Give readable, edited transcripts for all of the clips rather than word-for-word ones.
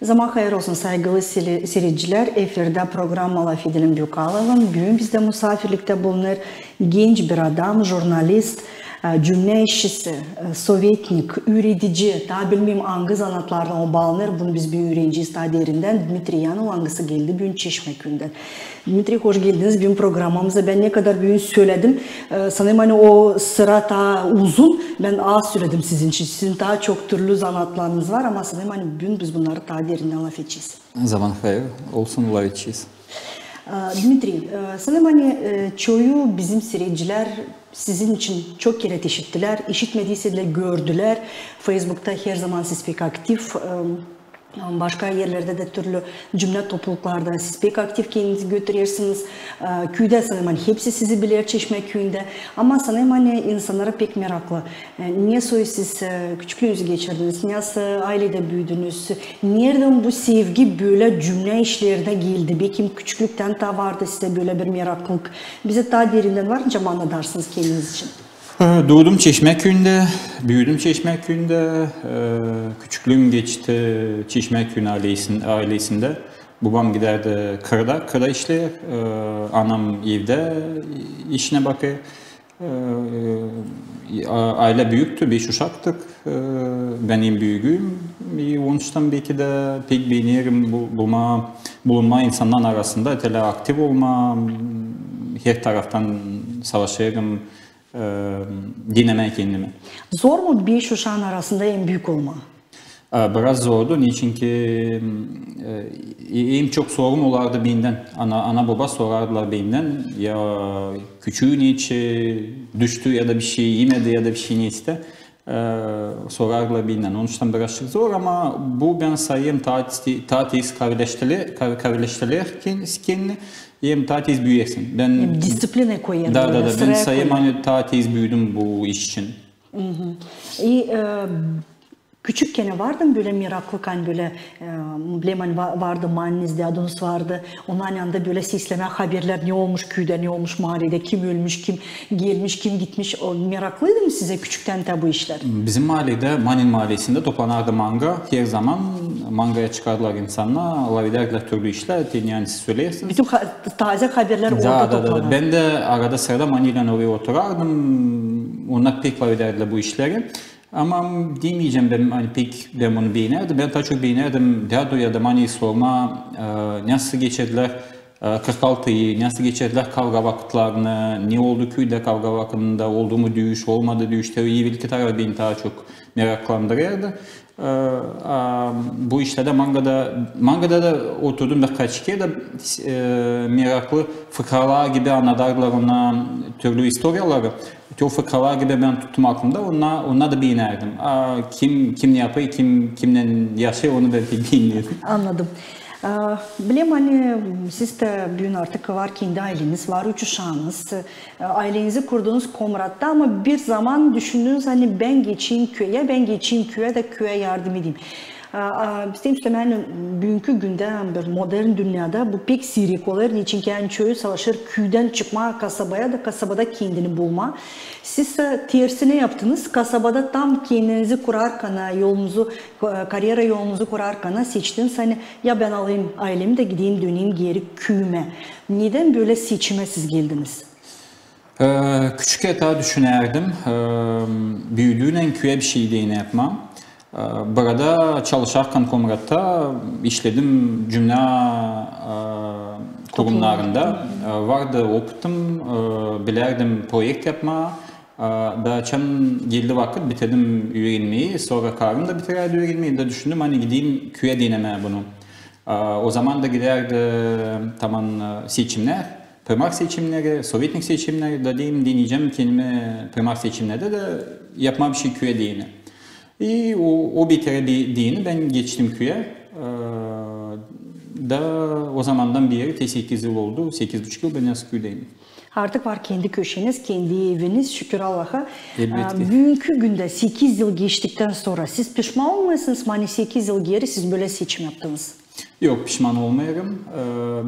Zaman hayır olsun saygılı seyirciler. Efirde programmalı Fidelin Büyükalı'nın bugün bizde misafirlikte bulunur genç bir adam, jurnalist, cümle işçisi, sovyetnik, üretici, daha bilmem hangi zanatlardan o bağlanır. Bunu biz bir öğrenciyiz daha derinden. Dmitri Yanov hangisi geldi bugün Çeşmeköy'den. Dmitri hoş geldiniz bugün programımıza. Ben ne kadar bugün söyledim. Sanırım hani o sıra daha uzun. Ben az söyledim sizin için. Sizin daha çok türlü zanatlarınız var ama sanırım hani bugün biz bunları daha derinden laf edeceğiz. Zaman hayır olsun laf edeceğiz. Dmitri, sanırım hani çoğu bizim seyirciler sizin için çok kere işittiler. İşitmediyse de gördüler. Facebook'ta her zaman siz pek aktif. Başka yerlerde de türlü cümle topluluklarda siz pek aktif kendinizi götürüyorsunuz. Köyde sanırım hani hepsi sizi bilir Çeşmeköy'ünde. Ama sanırım hani insanlara pek meraklı. Niye siz küçüklüğünüzü geçirdiniz? Nasıl ailede büyüdünüz? Nereden bu sevgi böyle cümle işlerine geldi? Belki küçüklükten de vardı size böyle bir meraklılık. Bize daha derinden varınca mı anlatarsınız kendiniz için? Doğdum Çeşmeköy'ünde, büyüdüm Çeşmeköy'ünde, küçüklüğüm geçti Çeşmeköy ailesinde. Babam giderdi kırda işler, anam evde işine bakıyor. Aile büyüktü, 5 uşaktık, benim büyüğüm. Ondan belki de pek beğenirim bulunma insanların arasında, tele aktif olma, her taraftan savaşıyorum. Dinlemeye kendimi. Zor mu 5 uşağın arasında en büyük olma? Biraz zordu. Niçin ki en çok sorum olardı benden. Ana baba sorardılar benden. Ya küçüğü niçin düştü ya da bir şey yemedi ya da bir şey neyse. Sorardılar benden. Onun için biraz zor ama bu ben sayayım tatis kardeşlerken hem tatis büyüyesin. Ben disipline koyayım. Ben sayayım hani tatis büyüdüm bu iş için. Küçükken vardı mı böyle meraklık hani böyle bilmem vardı mahallenizde adınız vardı. Onun yanında böyle sesleme haberler ne olmuş köyde ne olmuş mahallede kim ölmüş kim gelmiş kim gitmiş o meraklıydı mı size küçükten de bu işler? Bizim mahallede Manin mahallesinde toplanardı manga her zaman mangaya çıkardılar insanlar alabilirler türlü işler yani siz söylersiniz. Bütün taze haberler orada toplanır. Ben de arada sırada Mani'yle oraya oturardım onlar pek alabilirler bu işleri. Ama demeyeceğim ben hani pek ben bunu beğenirdim. Ben daha çok beğenirdim Derdo'ya da Mani'yi sorma nasıl geçirdiler 46'yı, nasıl geçirdiler kavga vakitlerini, ne oldu köyde kavga vaktinde, oldu mu dövüş, olmadı dövüş, iyi bir tarafı beni daha çok meraklandırırdı. Bu işlerde mangada da oturdum birkaç kere de meraklı fıkralar gibi anlatırlar ona türlü istoryaları. O fıkralar gibi ben tuttum aklımda, onlar da beğenirdim. Kim ne yapıyor, kimden yaşıyor onu da bilmiyorum. Anladım. Bileyim hani siz de bugün artık var kendi aileniz var, 3 uşağınız. Ailenizi kurduğunuz Komrat'ta ama bir zaman düşündünüz hani ben geçeyim köye de köye yardım edeyim. İşte yani bugünkü günde modern dünyada bu pek sirik olur. Niçin ki yani çoğu savaşır köyden çıkma kasabaya da kasabada kendini bulma. Siz tersine yaptınız. Kasabada tam kendinizi kurarken yolunuzu, kariyer yolunuzu kurarken seçtiniz. Hani ya ben alayım ailemi de gideyim döneyim geri köyüme. Neden böyle seçime siz geldiniz? Küçük yatağı düşünerdim. Büyüdüğünden köye bir şey de yapmam. Burada çalışarken Komrat'ta işledim cümle kurumlarında. Vardı okudum, bilerdim proje yapma. Da çan geldi vakit bitirdim öğrenmeyi. Sonra karım da bitirerdi öğrenmeyi de düşündüm hani gideyim köye deneme bunu. O zaman da giderdi tamam seçimler. Primak seçimleri, Sovyetnik seçimleri da deneyeceğim kendime primak seçimlerde de yapma bir şey köye değine. O bitirdiğini ben geçtim köye. Da o zamandan beri 8 yıl oldu. 8,5 yıl ben yazık köydeyim. Artık var kendi köşeniz, kendi eviniz şükür Allah'a. Elbette. Bugünkü günde 8 yıl geçtikten sonra siz pişman olmuyorsunuz mu? Hani 8 yıl geri siz böyle seçim yaptınız. Yok pişman olmayarım.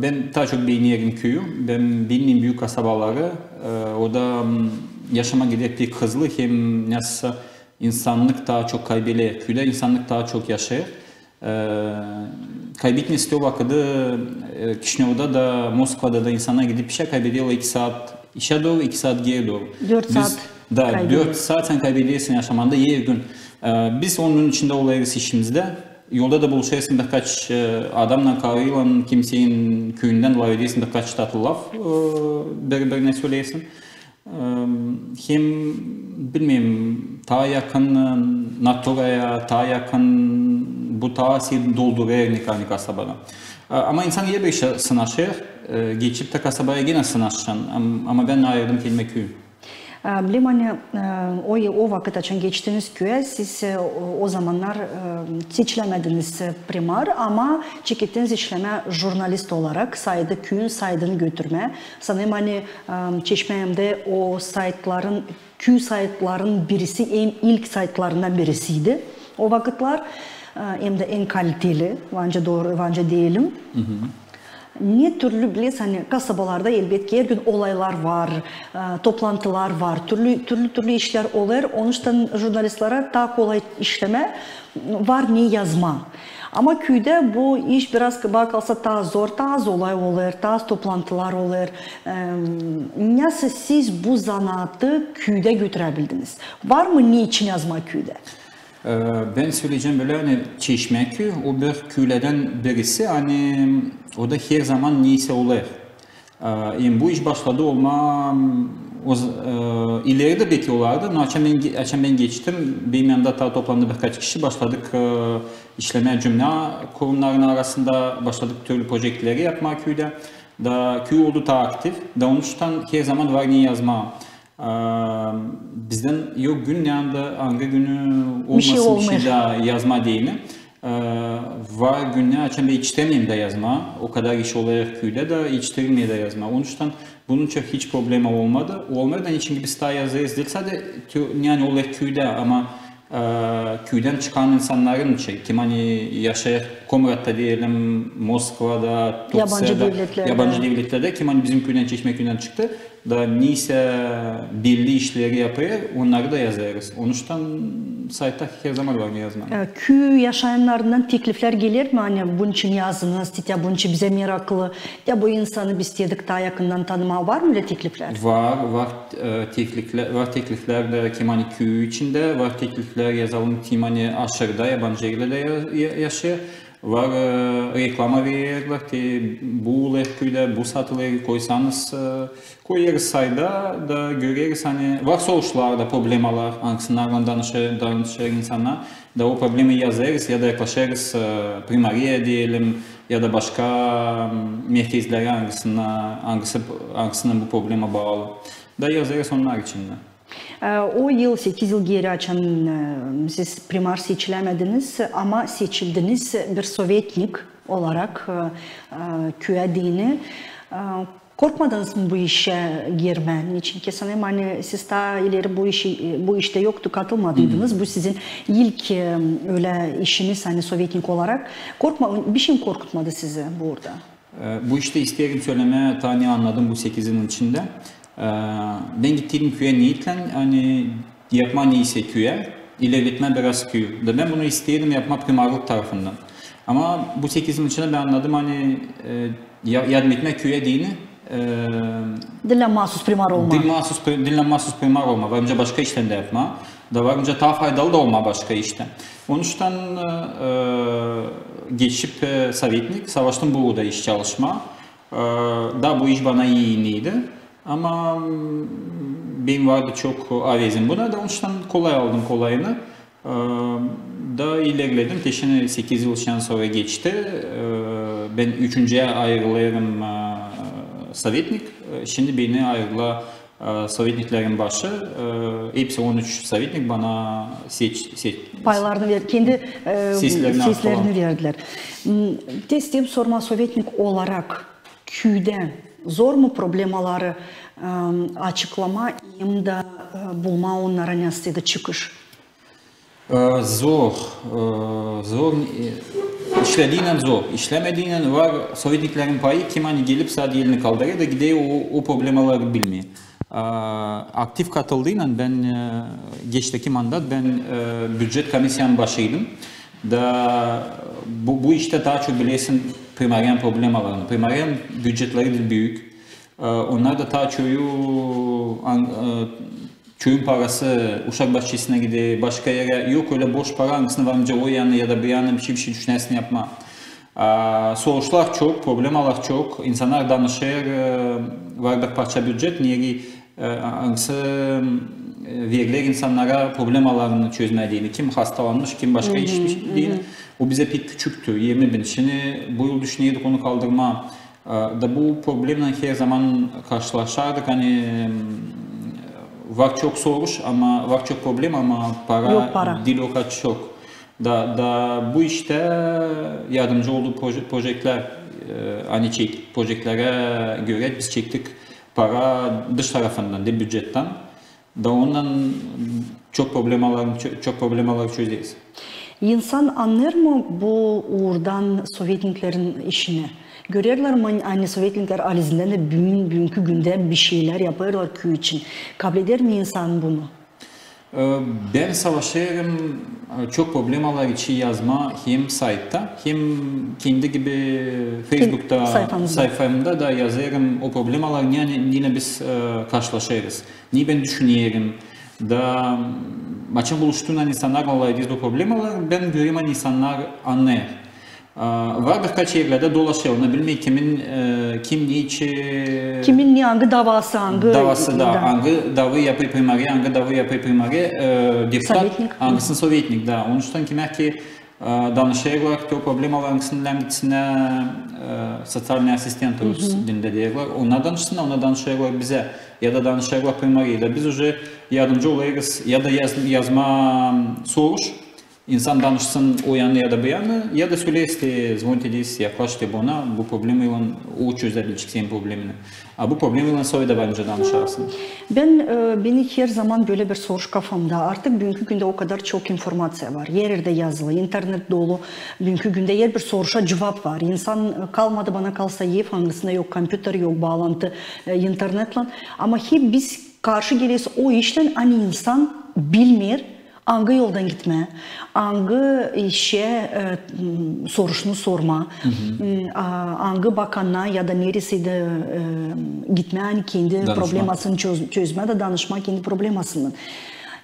Ben daha çok beğeniyorum köyü. Ben bildiğim büyük kasabaları. Orada yaşama gidip bir hızlı hem nasıl insanlık daha çok kaybediyor. Köyde insanlık daha çok yaşıyor. Kaybetmesi o vakıda Kişinev'da da Moskova'da da insana gidip işe kaybediyorlar 2 saat işe doğru 2 saat geri doğru. 4 saat da 4 saat sen kaybediyorsun yaşamanda yer gün. Biz onun içinde olayız işimizde. Yolda da buluşarsın birkaç adamla karıyla kimsenin köyünden var ediyorsun birkaç tatlı laf birbirine söyleyesin. Hem bilmiyorum ta yakın naturaya, ta yakın bu taası dolduruyor nikah kasabada. Ama insan iyi bir şey sınaşır, geçip de kasabaya yine sınaşacaksın. Ama ben ayırdım kelime köyü. Bileyim hani o vakit açan geçtiğiniz köye siz o zamanlar seçilemediniz primar ama çekittiniz işleme jurnalist olarak sayıda köyün saydığını götürme. Sanırım hani Çeşme'mde o saytların köy saytların birisi ilk saytlarından birisiydi. O vakitler hem de en kaliteli, bence doğru, bence diyelim. Ne türlü biliyorsun hani kasabalarda elbette her gün olaylar var, toplantılar var, türlü işler olur. Onun için jurnalistlere daha kolay işleme var ne yazma. Ama köyde bu iş biraz kaba kalsa daha zor, daha az olay olur, daha az toplantılar olur. Nasıl siz bu zanaatı köyde götürebildiniz? Var mı niçin yazma köyde? Ben söyleyeceğim böyle hani Çeşme köy, o bir köylerden birisi hani o da her zaman neyse olur. Yani bu iş başladı olma ileride bekliyorlardı. Açan ben geçtim. Benim yanımda toplandı birkaç kişi başladık işleme cümle kurumlarının arasında başladık türlü projeleri yapmak köyde. Da köy oldu daha aktif. Da onun için her zaman var niye yazma. Bizden yok gün yanında hangi günü olmasın bir şey daha yazma değil. Var günler açan bir içtemeyim de yazma. O kadar iş olarak köyde de içtirmeye de yazma. Onun için bunun için hiç problemi olmadı. Olmadan için gibi star yazarız değil. Sadece yani olarak köyde ama köyden çıkan insanların kim hani yaşayır Komrat'ta diyelim, Moskova'da, yabancı devletlerde kim hani bizim köyden Çeşme köyünden çıktı da neyse belli işleri yapıyor onları da yazarız. Onun için saytta her zaman var mı yazma? Köy yaşayanlarından teklifler gelir mi? Hani bunun için yazınız, ya bunun için bize meraklı, ya bu insanı biz dedik daha yakından tanıma var mı öyle teklifler? Var teklifler de kim hani köy içinde, var teklifler yazalım kim hani aşırıda yabancı yerlerde yaşıyor. Var reklama verirler ki bu köyde bu satılır koysanız koyarız sayda da görürüz hani var sonuçlarda problemler hangislerden danışır insanlar da o problemi yazarız ya da yaklaşırız primariye diyelim ya da başka merkezlere hangisinin bu probleme bağlı da yazarız onlar için de. O yıl 8 yıl geri açan siz primar seçilemediniz ama seçildiniz bir Sovyetnik olarak köye dini. Korkmadınız mı bu işe girmen için? Ki sanırım hani siz daha ileri bu işte yoktu, katılmadıydınız. Bu sizin ilk öyle işiniz hani Sovyetnik olarak. Bir şey mi korkutmadı sizi burada? Bu işte isterim söyleme tane anladım bu 8 yılın içinde. Ben gittiğim köye niyetle hani yapma neyse köye, ilerletme biraz köy. Ben bunu istedim yapma primarlık tarafından. Ama bu 8 yıl içinde ben anladım hani yardım etme köye değil. Dillen mahsus primar olma. Dillen mahsus primar olma. Varınca başka işten de yapma. Da varınca daha faydalı da olma başka işten. Onun için geçip Sovyetnik, savaştım burada iş çalışma. Da bu iş bana iyiydi. Ama benim vardı çok avezim buna da onun için kolay aldım kolayını. Da ilerledim. Teşhine 8 yıl sonra geçti. Ben 3. ayrılıyorum Sovyetnik. Şimdi beni ayrıla Sovyetniklerin başı. Hepsi 13 Sovyetnik bana paylarını verdi. Kendi seslerini verdiler. Testeyim sorma Sovyetnik olarak köyden zor mu problemaları açıklama hem de bulma onlara nasıl da çıkış? Zor. İşlediğinden zor. İşlemediğinden var Sovyetliklerin payı kim hani gelip sadece elini kaldırıyor da gidiyor o problemaları bilmiyor. Aktif katıldığıyla ben geçteki mandat ben bütçet komisyon başıydım. Da bu işte daha çok bilesin primaryen problemalarını. Primaryen bütçetleri de büyük. Onlar da daha çoğun parası uşak bahçesine gidiyor, başka yere yok öyle boş para hangisini varınca o yana ya da bir yana bir şey düşünesini yapma. Soğuşlar çok, problemalar çok. İnsanlar danışır, var bir parça bütçet, niyeri hangisi verilir insanlara problemalarını çözmediğini, kim hastalanmış, kim başka işmiş değil. O bize pek küçüktü, 20 bin. Şimdi bu yıl düşünüyorduk onu kaldırma. Da bu problemle her zaman karşılaşardık. Hani var çok soruş ama var çok problem ama para. Dil o kadar çok. Da bu işte yardımcı olduğu projeler hani projelere göre biz çektik para dış tarafından de bütçetten da ondan çok problemalar çözeceğiz. İnsan anlar mı bu uğurdan Sovyetniklerin işini? Görürler mi hani Sovyetnikler alizinden de bugünkü günde bir şeyler yapıyorlar köy için? Kabul eder mi insan bunu? Ben savaşırım çok problemalar için yazma hem saytta hem kendi gibi Facebook'ta sayfamda da yazarım o problemalar yine biz karşılaşırız. Niye ben düşünüyorum da maçın buluştuğundan insanlar olaydı bu problemalar ben görüyorum insanlar anlayır. Var birkaç yerlerde dolaşıyor. Onu bilmeyi kim niçin... Kimin niye hangi davası da hangi davayı yapıyor primari, hangi davayı yapıyor primari deputat, hangisini Sovyetnik da. Onun için kimer ki danışıyorlar ki o problem olan hangisinin gitsine sosyal asistent dinde diyorlar. Onlar danışsınlar, onlar danışıyorlar bize ya da danışıyorlar primari da biz уже yardımcı oluyoruz ya da yazma soruş. İnsan danışsın o yanı ya da bu yanı ya da söyleyse звоните yaklaştı bana bu problemiyle o çözebilecek senin problemini. Bu problemiyle sonra da bence danışarsın. Beni her zaman böyle bir soruş kafamda. Artık bugünkü günde o kadar çok informasyon var. Yerde yazılı, internet dolu. Bugünkü günde her bir soruşa cevap var. İnsan kalmadı bana kalsa ev hangisinde yok, kompüter yok, bağlantı internetle. Ama hep biz karşı geliyoruz o işten hani insan bilmiyor. Hangi yoldan gitme, hangi işe soruşunu sorma, hangi bakanına ya da neresiydi gitme, hani kendi problemasını çözme de danışma kendi problemasını.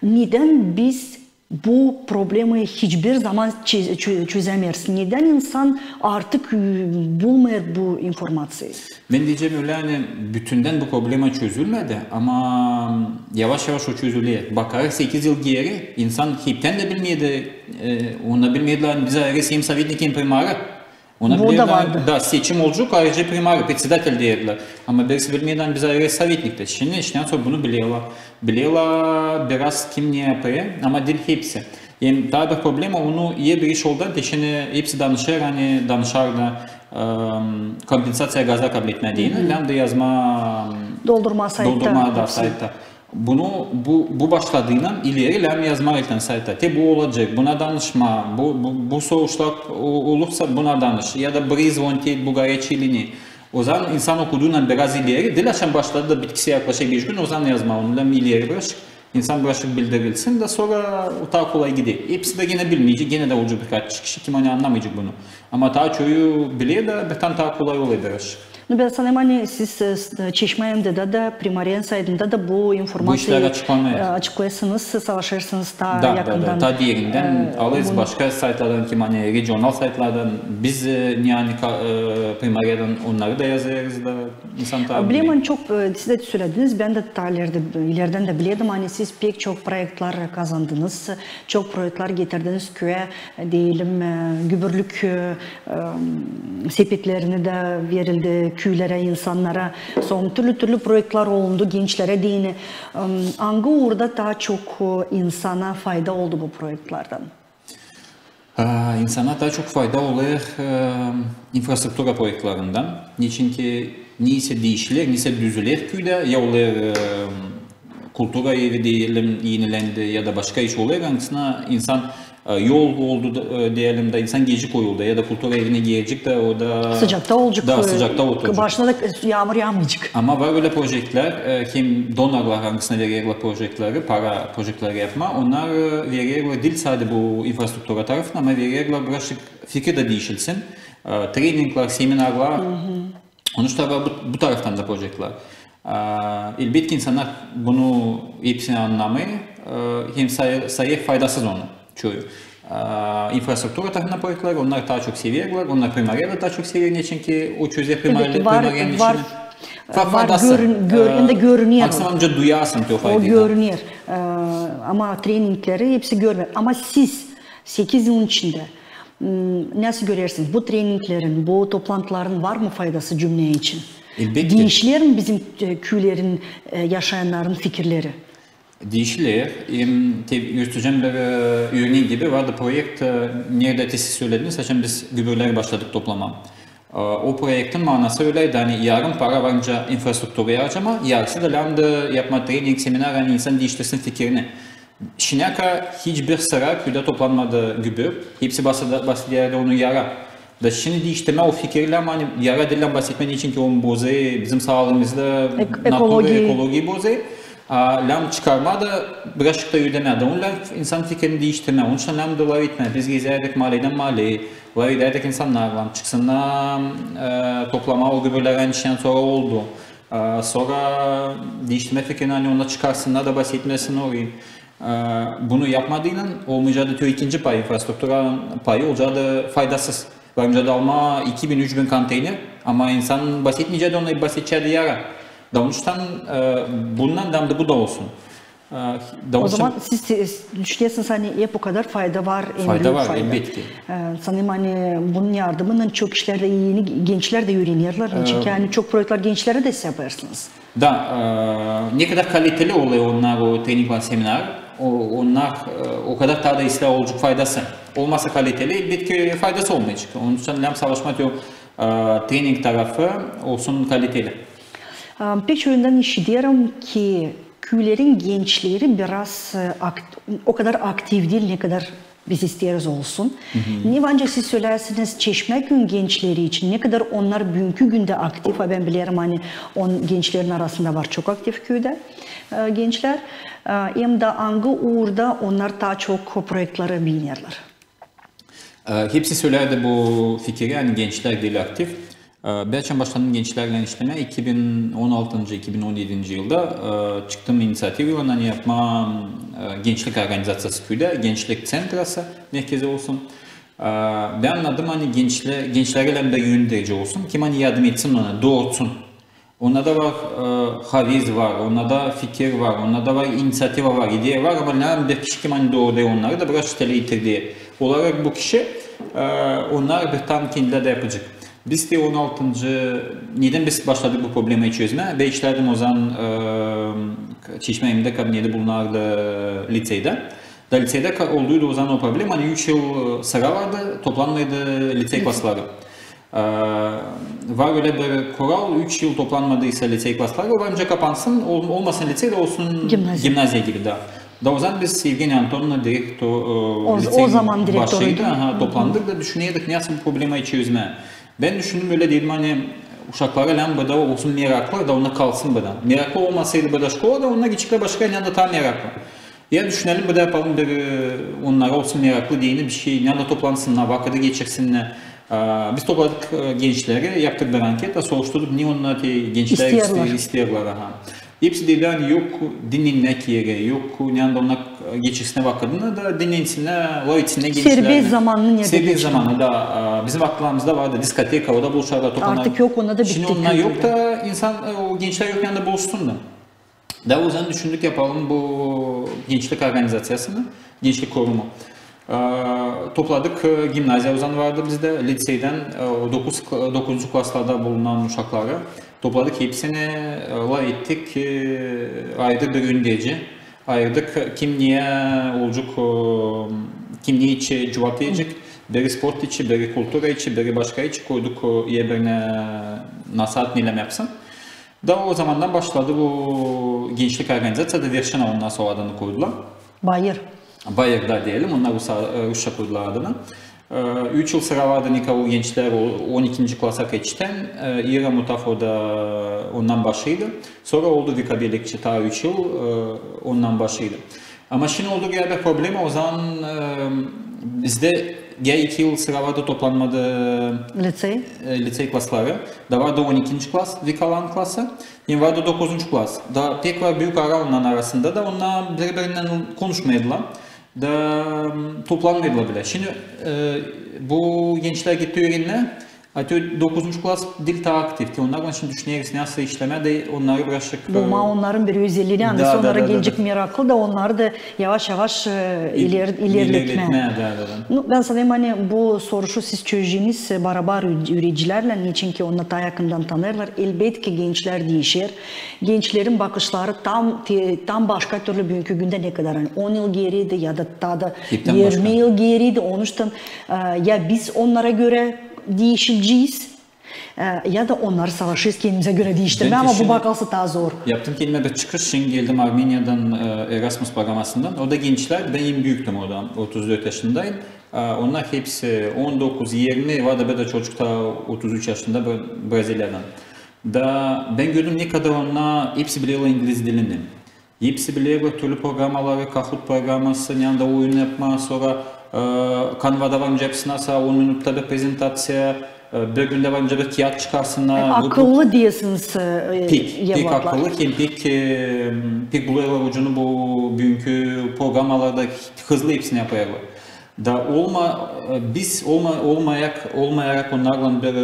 Neden biz bu problemi hiçbir zaman çözemiyoruz? Neden insan artık bulmuyor bu informasyayı? Ben diyeceğim öyle hani bütünden bu problema çözülmedi ama yavaş yavaş o çözülüyor. Bakarız 8 yıl geri insan hepten de bilmiyordu. Onu bilmiyordular bize ayrı hem Sovyetnik hem primarı. Ona da seçim olacak ayrıca primarı, председатель diyorlar. Ama birisi bilmeden bize ayrı Sovyetnik'te. Şimdi işten sonra bunu biliyorlar. Biliyorlar biraz kim ne yapıyor ama değil hepsi. Yani daha bir problem onu iyi bir iş oldu. Şimdi hepsi danışır hani danışar da kompensasya gaza kabul etmediğini. Hem de yazma doldurma saytta. Bu başladığından ileri lem yazma ekten sayta. Bu olacak, buna danışma, bu soğuşlar olursa buna danış. Ya da bir звоните, bu горячие linии. O zaman insan okuduğundan biraz ileri, dilaşan başladı da bitkisi yaklaşık bir gün o zaman yazma onu lem ileri bırak. İnsan bırakıp bildirilsin de sonra o daha kolay gidiyor. Hepsi de yine bilmeyecek, yine de olacak birkaç kişi kim hani anlamayacak bunu. Ama daha çoğu biliyor da betan daha kolay oluyor biraz. Ben sanırım hani siz Çeşme'de de Primariyen sayedinde de bu informasyayı açıklayasınız, savaşırsınız daha yakından. Da diğerinden alırız başka saytlardan kim hani regional saytlardan biz yani Primariye'den onları da yazarız da insan tabi. Biliyorum çok siz de söylediniz ben de ileriden de biliyordum hani siz pek çok projeler kazandınız, çok projeler getirdiniz köye diyelim gübürlük sepetlerini de verildi. Köylere, insanlara, son türlü projeler oldu, gençlere dini. Hangi uğurda daha çok insana fayda oldu bu projelerden? İnsana daha çok fayda oluyor infrastruktura projelerinden. Niçin ki neyse değişilir, neyse düzülür köyde, ya oluyor kultura evi diyelim yenilendi ya da başka iş oluyor. Aslında insan Yol oldu diyelim de insan gece koyuldu ya da kultur evine girecek de o da sıcakta olacak. Da sıcakta oturacak. Başına da yağmur yağmayacak. Ama var öyle projeler kim donorlar hangisine verirler projeleri, para projeleri yapma. Onlar verirler değil sadece bu infrastruktura tarafına ama verirler birazcık fikir de değişilsin. Trainingler, seminarlar. Onun için bu taraftan da projeler. Elbette insanlar bunu hepsini anlamayı hem sayı faydasız onu. Çünkü infrastruktura tarafından projeler onlar daha çok seviyorlar. Onlar primariyada daha çok seviyor. Çünkü o çözüyor primariyenin içine. Var görünüyor. Maksimumca duyarsın o faydayı. O görünüyor. Ama trainingleri hepsi görmüyor. Ama siz 8 yılın içinde nasıl görüyorsunuz? Bu traininglerin, bu toplantıların var mı faydası cümle için? Elbette. Değişilir mi bizim köylerin, yaşayanların fikirleri? Değişilir. Göstereceğim bir örneği gibi vardı projekt. Nerede siz söylediniz? Saçın biz gübreleri başladık toplama. O projektin manası öyleydi. Hani yarım para varınca infrastruktürü harcama, yarısı da lambda yapma training, seminer, hani insan değiştirsin fikrini. Şimdiye hiçbir sıra köyde toplanmadı gübre. Hepsi basit yerde onu yara. Da şimdi değiştirme o fikirler hani yara dilden bahsetmediği için ki onun bozuyor, bizim sağlığımızda ekoloji bozuyor. Lam çıkarma da birazcık da ödeme. Onlar insan fikrini değiştirme. Onun için lam dolar etme. Biz gezerdik mahalleden mahalleye. Var ederdik insanlarla. Çıksınlar toplama o gübreler işten sonra oldu. Sonra değiştirme fikrini hani ona çıkarsınlar da bahsetmesin orayı. Bunu yapmadığıyla olmayacağı da ikinci pay, infrastruktura payı olacağı da faydasız. Varınca da alma 2000-3000 konteyner ama insan bahsetmeyeceği de onları bahsedeceği yara. Davuştan bundan da bu da olsun. O zaman siz düşünüyorsunuz hani hep o kadar fayda var. Fayda var elbette ki. Sanırım hani bunun yardımının çok kişiler de yeni gençler de öğreniyorlar. Çünkü yani çok projeler gençlere de siz yaparsınız. Da ne kadar kaliteli oluyor onlar o training seminer. Onlar o kadar daha da ister olacak faydası. Olmazsa kaliteli elbette faydası olmayacak. Onun için hem savaşma diyor training tarafı olsun kaliteli. Pek yönden işitiyorum ki köylerin gençleri biraz o kadar aktif değil ne kadar biz istiyoruz olsun. Ne ancak siz söylersiniz Çeşmeköy'ün gençleri için ne kadar onlar bugünkü günde aktif. Ben biliyorum hani gençlerin arasında var çok aktif köyde gençler. Hem de hangi uğurda onlar daha çok projelere biniyorlar. Hepsi söylerdi bu fikri yani gençler değil aktif. Ben başladım gençlerle işleme 2016-2017 yılda çıktım inisiyatif olan yapma gençlik organizasyası köyde, gençlik sentrası merkezi olsun. Ben anladım hani gençlerle de yönlendirici olsun, kim hani yardım etsin ona, doğurtsun. Onda da var haviz var, onda da fikir var, onda da var inisiyatif var, ideya var ama ne bir kişi kim hani doğru onları da biraz tele yitirdi. Olarak bu kişi onlar bir tam kendileri de yapacak. Biz de 16. neden biz başladık bu problemi çözme? Ben işlerdim o zaman Çeşme'imde kabinede bulunardı liseyde. Da liseyde olduydu o zaman o problem. Hani 3 yıl sıra vardı, toplanmaydı lisey klasları. Var öyle bir kural, 3 yıl toplanmadıysa lisey klasları, varınca kapansın, olmasın liseyde olsun gimnaziye gibi daha. Da o zaman biz Evgeni Anton'la o zaman direktörüydü. Toplandık da düşünüyorduk nasıl bu problemi çözme. Ben düşündüm öyle dedim hani uşaklara lan bada olsun meraklı da ona kalsın bada. Meraklı olmasaydı bada şkola da onlar geçikler başka yanında tam meraklı. Ya düşünelim bada yapalım bir onlara olsun meraklı diyeni bir şey yanında toplansınlar, vakıda geçirsinler. Biz topladık gençleri, yaptık bir anket, soruşturduk niye onlar gençler istiyorlar. Hepsi dedi hani yok dinlenmek yeri, yok yanında onlar geçirsinler vakıdına da dinlensinler, o içinde gençler. Serbest zamanının yerde serbest zamanı da bizim aklımızda vardı, diskotek, orada buluşarlar, toplanlar. Artık yok, ona da bitti. Şimdi onlar yok da insan, o gençler yok yanında buluşsun da. Da o zaman düşündük yapalım bu gençlik organizasyasını, gençlik korumu. Topladık, gimnaziya o zaman vardı bizde, liseyden 9. klaslarda bulunan uşakları. Topladık hepsini, ettik, ayırdık bir öndeci. Ayırdık kim niye olacak, kim niye içi cevap verecek. Biri sport içi, biri kultura içi, biri başka içi koyduk yerine nasihat nilem yapsın. Da o zamandan başladı bu gençlik organizasyası da Verşina ondan sonra adını koydular. Bayır. Bayır'da diyelim, onlar Rusça koydular adını. 3 yıl sıra vardı o gençler 12. klasa geçten. İra Mutafo da ondan başıydı. Sonra oldu Vika Birlikçi ta 3 yıl ondan başıydı. Ama şimdi olduğu bir problemi o zaman bizde ya 2 yıl sıra vardı toplanmadı lisey klasları. Da vardı 12. klas, Vikalan klası. Yine vardı 9. klas. Da pek var büyük ara onların arasında da onlar birbirinden konuşmayadılar. Da toplanmadılar bile. Şimdi bu gençler gitti öğrenine. 9. klas dil daha aktifti. Onlar şimdi düşünüyoruz nasıl işleme de onları birazcık... Bulma onların bir özelliğini, yani onlara gelecek meraklı da onları da yavaş yavaş ilerletme. Ben sanırım hani bu soruşu siz çözeceğiniz beraber öğrencilerle, niçin ki onları daha yakından tanırlar. Elbette ki gençler değişir. Gençlerin bakışları tam başka türlü bugünkü günde ne kadar hani 10 yıl geriydi ya da daha da 20 yıl geriydi. Onuştan ya biz onlara göre değişeceğiz ya da onları savaşırız kendimize göre değiştirme, ama bu bakılsa daha zor. Yaptım kendime bir çıkış, şimdi geldim Armenia'dan Erasmus programından. Orada gençler, ben en büyüktüm orada, 34 yaşındayım. Onlar hepsi 19, 20, var da bir de çocuk da 33 yaşında Brezilya'dan. Da ben gördüm ne kadar onlar hepsi biliyorlar İngiliz dilini. Hepsi biliyorlar türlü programaları, Kahoot programması, yanında oyun yapma, sonra Canva'da varınca hepsine 10 minutta bir prezentasyon, bir günde varınca bir kağıt çıkarsınlar. Akıllı diyorsunuz. Pek akıllı, pek buluyorlar ucunu bu bugünkü programalarda hızlı hepsini yapıyorlar. Da biz olmayarak onlarla bir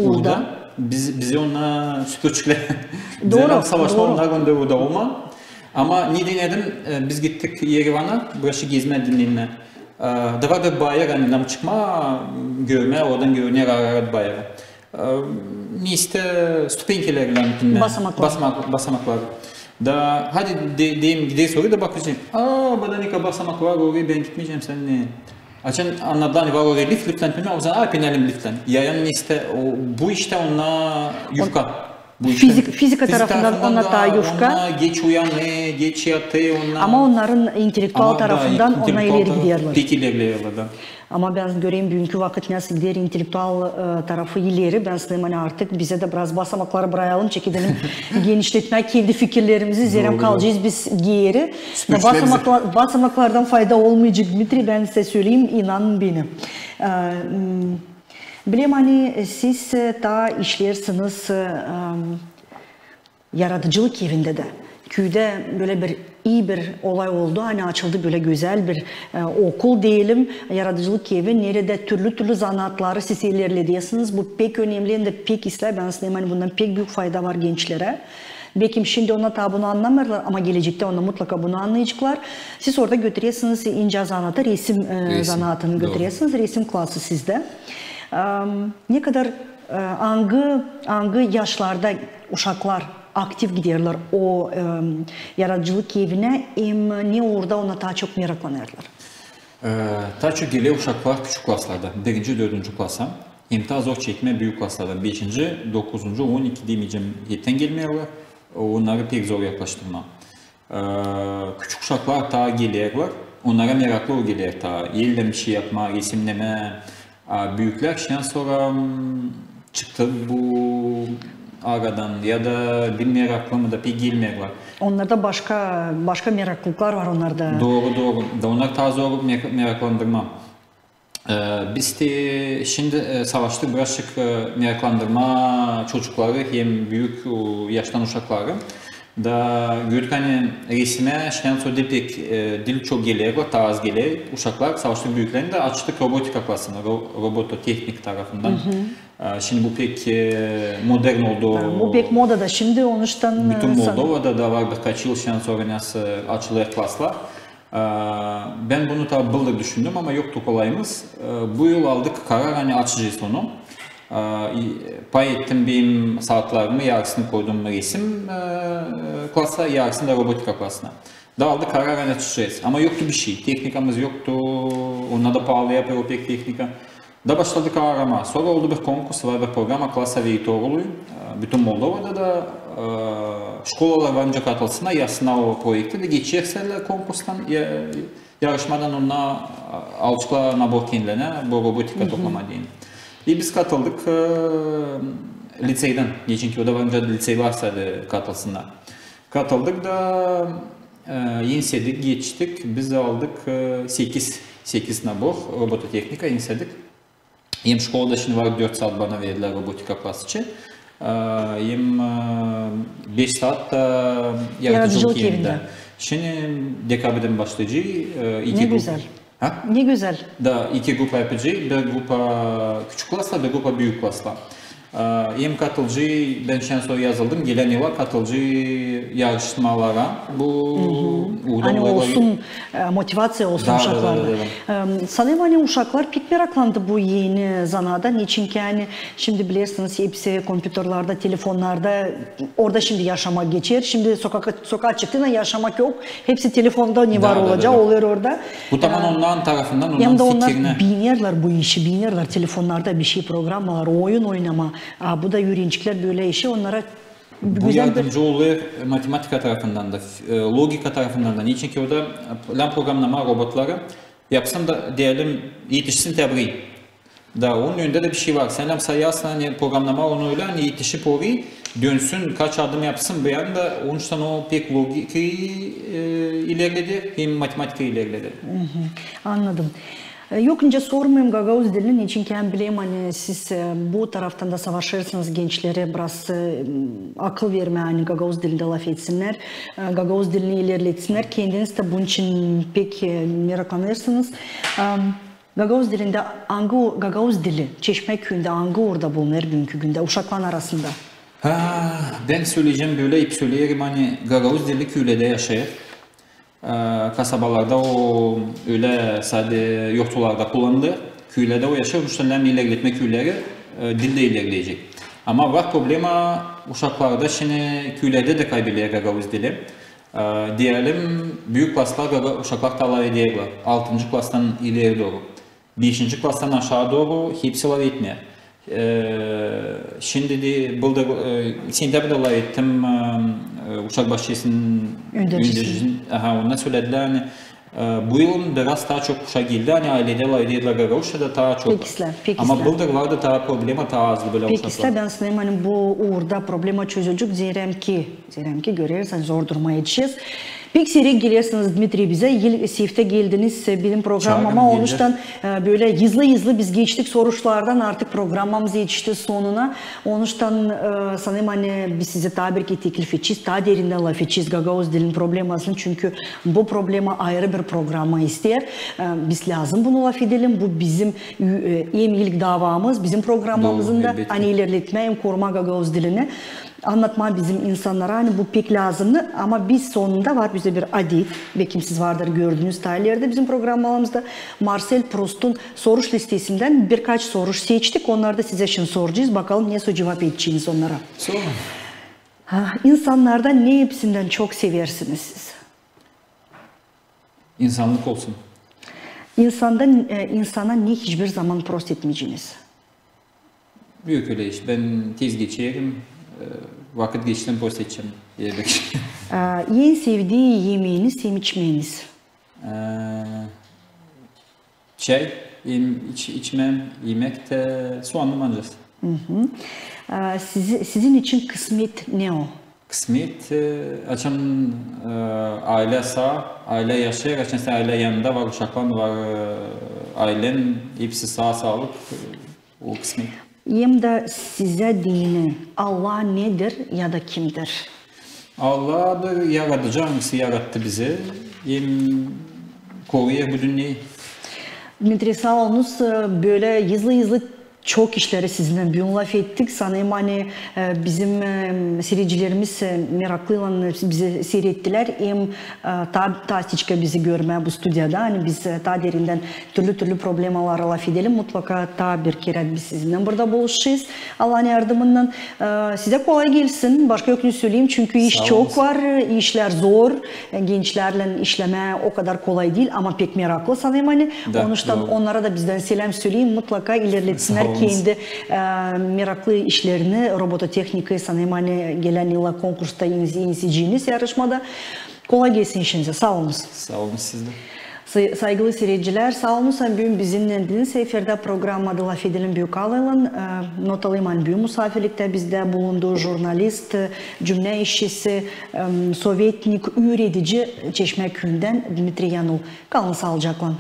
uğda, bizi onunla süpürçükle, doğru, savaşma onlarla bir uğda olma. Ama ne denedim, biz gittik Yerevan'a, burası gezme dinlerine. Da var bir bayır, hani nam çıkma, görme, oradan görünüyor ararat bayırı. Ne işte stüpenkelerle, basamaklar. Da hadi diyeyim gideyiz oraya da bakacağım. Bana ne kadar basamak var, oraya ben gitmeyeceğim, sen ne? Açın anladılar, var oraya liften bilmem, o zaman pinelim liften. Yani işte bu işte onunla yufka. Fizika tarafından ona daha yufka. Ona geç uyanı, geç yatı. Ama onların entelektüel tarafından ona ileri gidiyorlar. Pek ilerliyorlar. Ama ben göreyim bugünkü vakit nasıl gider entelektüel tarafı ileri. Ben sanırım hani artık bize de biraz basamakları bırakalım, çekidelim, genişletmek kendi fikirlerimizi, zerem kalacağız biz geri. Basamaklardan fayda olmayacak Dmitri, ben size söyleyeyim, inanın beni. Bileyim hani siz daha işlersiniz yaratıcılık evinde de. Köyde böyle iyi bir olay oldu. Hani açıldı böyle güzel bir okul diyelim. Yaratıcılık evi. Nerede türlü zanaatları siz ilerlediyorsunuz. Bu pek önemli, hem de pek ister. Ben size hani bundan pek büyük fayda var gençlere. Belki şimdi ona tabi bunu anlamıyorlar ama gelecekte ona mutlaka bunu anlayacaklar. Siz orada götürüyorsunuz ince zanaatı, resim zanaatını götürüyorsunuz. Resim klası sizde. Ne kadar hangi yaşlarda uşaklar aktif gidiyorlar o yaratıcılık evine, ne orada ona daha çok meraklanırlar? Daha çok geliyor uşaklar küçük klaslarda, 1. 4. klasa. Hem daha zor çekme büyük klaslarda, 5. 9. 12 demeyeceğim, yetten gelmiyorlar. Onları pek zor yaklaştırma. Küçük uşaklar daha geliyorlar, onlara meraklı o geliyor daha. Elden bir şey yapma, resimleme. Büyükler şeyden sonra çıktı bu aradan ya da bilmeyen aklıma da pek gelmiyorlar. Onlarda başka meraklılıklar var onlarda. Doğru. Da onlar daha zor meraklandırma. Biz de şimdi savaştık birazcık meraklandırma çocukları hem büyük yaştan uşakları. Da gördük hani resime şeyden sonra dil çok geliyor, daha az geliyor. Uşaklar savaştık büyüklerini de açtık robotika klasını, robototehnik tarafından. Şimdi bu pek modern oldu. Bu pek modada şimdi onuştan. Bütün Moldova'da da var birkaç yıl sonra nasıl açılıyor klaslar. Ben bunu tabi bıldır düşündüm ama yoktu kolayımız. Bu yıl aldık karar, hani açacağız onu. Pay ettim benim saatlerimi, yarısını koydum resim klasa, yarısını da robotika klasına. Da aldık karar, hani açacağız. Ama yoktu bir şey, teknikamız yoktu, ona da pahalı yapıyor o pek teknika. Da başladık arama. Sonra oldu bir konkurs, var bir programa klasa veyi oluyor. Bütün Moldova'da da şkolalar önce katılsınlar, yazsınlar o projekte de geçerseler konkurstan Yarışmadan onunla alçıkla nabor kendine bu robotika toplama deyin. Biz katıldık liseyden. Geçinki o da önce lisey varsa da katılsınlar. Katıldık da yensedik, geçtik. Biz de aldık 8 nabor robototexnika yensedik. Hem şkolada şimdi var 4 saat bana verdiler robotika klasçı. Hem 5 saat da yaratıcılık yerinde. Şimdi dekabrdan başlayıcı. Ne güzel. Ha? Ne güzel. Da 2 grupa yapıcı, bir grupa küçük klasla, bir grupa büyük klasla. Hem katılıcı, ben şimdi sonra yazıldım, gelen yıla katılıcı yarışmalara. Bu hani olsun, motivasyon olsun uşaklarda. Sanırım hani uşaklar pek meraklandı bu yeni zanada. Niçin ki yani şimdi bilirsiniz hepsi kompüterlerde, telefonlarda, orada şimdi yaşamak geçer. Şimdi sokağa çıktığında yaşamak yok. Hepsi telefonda ne var olacak, oluyor orada. Bu tamam onların tarafından, onların fikrine. Onlar bilirler bu işi, bilirler telefonlarda bir şey programlar, oyun oynama. Bu da öğrenciler böyle işi onlara bu yardımcı oluyor matematika tarafından da, logika tarafından da. Niçin ki orada plan programlama robotları yapsam da diyelim yetişsin tebriği. Da onun önünde de bir şey var. Sen sayarsan hani programlama onu öyle hani yetişip orayı dönsün kaç adım yapsın bir anda onun için o pek logikayı ilerledi hem matematika ilerledi. Anladım. Yokunca sormayayım Gagavuz dilini için ki ben bileyim hani siz bu taraftan da savaşırsınız gençlere biraz akıl verme hani Gagavuz dilinde laf etsinler. Gagavuz dilini ilerletsinler. Kendiniz de bunun için pek meraklanırsınız. Gagavuz dilinde Gagavuz dili Çeşme köyünde hangi orada bulunur bugünkü günde uşaklar arasında? Ben söyleyeceğim böyle hep söyleyelim hani Gagavuz dili köylerde yaşayır. Kasabalarda o öyle sadece yurtlarda kullanılır. Köylerde o yaşar. Müşterilerin ilerletme köyleri dilde ilerleyecek. Ama var problema uşaklarda şimdi köylerde de kaybediyor Gagavuz dili. Diyelim büyük klaslar uşaklar talep ediyorlar. 6. klastan ileri doğru. 5. klastan aşağı doğru hepsiler etmiyor. Şimdi de burada sentyabrda ettim Uşak Bahçesi'nin öncesinin ondan söylediler hani bu yılın biraz daha çok kuşa geldi hani ailede Gagavuz'da daha çok ama burada vardı daha problema daha azdı böyle uşaklar. Peki ben sanırım hani bu uğurda problema çözülecek zirem ki görüyoruz zor duruma yetişeceğiz. Pek seri gelirsiniz Dmitri bize. Yıl sifte geldiniz bilim programı ama onuştan böyle hızlı biz geçtik soruşlardan artık programımız yetişti sonuna. Onuştan sanırım hani biz size tabir ki teklif edeceğiz. Daha derinden laf edeceğiz Gagavuz dilin problemasını. Çünkü bu problema ayrı bir programa ister. Biz lazım bunu laf edelim. Bu bizim ilk davamız. Bizim programımızın da hani ilerletme hem koruma Gagavuz dilini. Anlatma bizim insanlara hani bu pek lazımdı ama biz sonunda var bize bir adit ve kimsiz vardır gördüğünüz tarihlerde bizim programımızda Marcel Proust'un soruş listesinden birkaç soruş seçtik. Onları da size şimdi soracağız. Bakalım nasıl cevap edeceğiniz onlara. Sorun. İnsanlardan ne hepsinden çok seversiniz siz? İnsanlık olsun. İnsana ne hiçbir zaman prost etmeyeceğiniz? Büyük öyle iş. Ben tez geçerim. Vakit geçtim post edeceğim. En sevdiği yemeğiniz, içmeniz? Çay, içmem, yemek de soğanlı mancası. Sizin için kısmet ne o? Kısmet, açan aile sağ, aile yaşayır, açan aile yanında var, uşaklar var, ailen hepsi sağ sağlık, o kısmet. Hem de size dini Allah nedir ya da kimdir? Allah'dır, yaratıcı hangisi yarattı bizi. Hem koruyor bu dünyayı. Dmitri sağ olunuz böyle hızlı çok işleri sizinle bir laf ettik. Sanırım hani bizim seyircilerimiz meraklıyla bizi seyrettiler. Hem tastiçka bizi görmeye bu stüdyada. Hani biz daha derinden türlü problemalara laf edelim. Mutlaka daha bir kere biz sizinle burada buluşacağız. Allah'ın yardımından size kolay gelsin. Başka yok ne söyleyeyim. Çünkü iş çok var. İşler zor. Gençlerle işleme o kadar kolay değil ama pek meraklı sanırım hani. Onuştan onlara da bizden selam söyleyeyim. Mutlaka ilerletsinler. Kendi meraklı işlerini robototexnikayı sanırım hani gelen yıla konkursta inisiyasyonunuz yarışmada. Kolay gelsin işinize. Sağ olunuz. Sağ olun siz de. Saygılı seyirciler, sağ olun. Bugün bizimle seferde programda Lafidil'in Büyükala'nın notalıyman büyü misafirlikte bizde bulunduğu jurnalist, cümle işçisi, sovyetnik üretici Çeşme Köyü'nden Dmitri Yanul. Kalın sağlıcakla.